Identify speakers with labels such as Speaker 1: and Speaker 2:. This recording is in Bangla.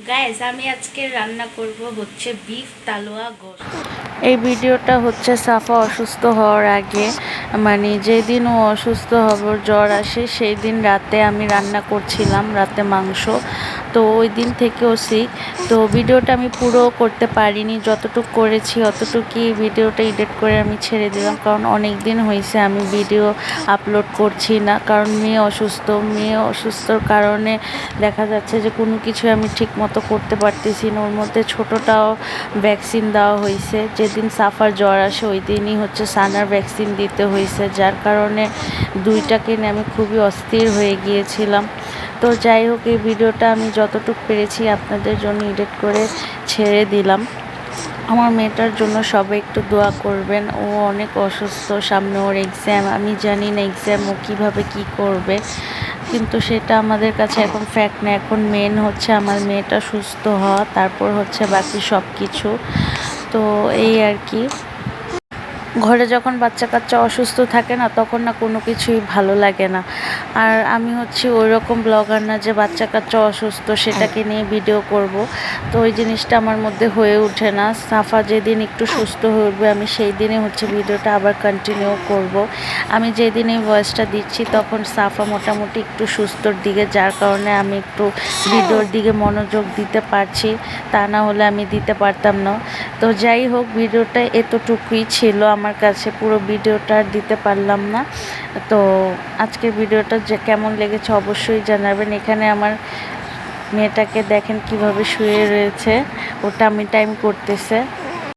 Speaker 1: গাইস আমি আজকে রান্না করব হচ্ছে বিফ তালোয়া গোশত।
Speaker 2: এই ভিডিওটা হচ্ছে সাফা অসুস্থ হওয়ার আগে, মানে যেদিন ও অসুস্থ হবে, জ্বর আসে, সেই দিন রাতে আমি রান্না করছিলাম রাতে মাংস। তো ওই দিন থেকেও শিখ। তো ভিডিওটা আমি পুরো করতে পারিনি, যতটুকু করেছি অতটুকুই ভিডিওটা এডিট করে আমি ছেড়ে দিলাম, কারণ অনেক দিন হয়েছে আমি ভিডিও আপলোড করছি না, কারণ মেয়ে অসুস্থর কারণে দেখা যাচ্ছে যে কোনো কিছু আমি ঠিক মতো করতে পারতেছি না। ওর মধ্যে ছোটোটাও ভ্যাকসিন দেওয়া হয়েছে, যেদিন সাফার জ্বর আসে ওই দিনই হচ্ছে সানার ভ্যাকসিন দিতে হয়েছে, যার কারণে দুইটাকে নিয়ে আমি খুবই অস্থির হয়ে গিয়েছিলাম। তো যাই হোক, এই ভিডিওটা আমি যতটুকু পেরেছি আপনাদের জন্য এডিট করে ছেড়ে দিলাম। আমার মেয়েটার জন্য সবাই একটু দোয়া করবেন, ও অনেক অসুস্থ, সামনে ওর এক্সাম। আমি জানি না এক্সাম ও কীভাবে কী করবে, কিন্তু সেটা আমাদের কাছে এখন ফ্যাক্ট না। এখন মেন হচ্ছে আমার মেয়েটা সুস্থ হওয়া, তারপর হচ্ছে বাকি সব কিছু। তো এই আর কি। ঘরে যখন বাচ্চা কাচ্চা অসুস্থ থাকে না, তখন না কোনো কিছুই ভালো লাগে না। আর আমি হচ্ছে ওই রকম ব্লগার না যে বাচ্চা কাচ্চা অসুস্থ সেটাকে নিয়ে ভিডিও করব। তো ওই জিনিসটা আমার মধ্যে হয়ে ওঠে না। সাফা যেদিন একটু সুস্থ হয়ে উঠবে আমি সেই দিনে হচ্ছে ভিডিওটা আবার কন্টিনিউ করব। আমি যেদিন এই ভয়েসটা দিচ্ছি তখন সাফা মোটামুটি একটু সুস্থর দিকে, যার কারণে আমি একটু ভিডিওর দিকে মনোযোগ দিতে পারছি, তা না হলে আমি দিতে পারতাম না। তো যাই হোক, ভিডিওটা এতটুকুই ছিল আমার কাছে, পুরো ভিডিওটা আর দিতে পারলাম না। তো আজকের ভিডিওটা যে কেমন লেগেছে অবশ্যই জানাবেন। এখানে আমার মেয়েটাকে দেখেন কিভাবে শুয়ে রয়েছে, ও টাইম করতেছে।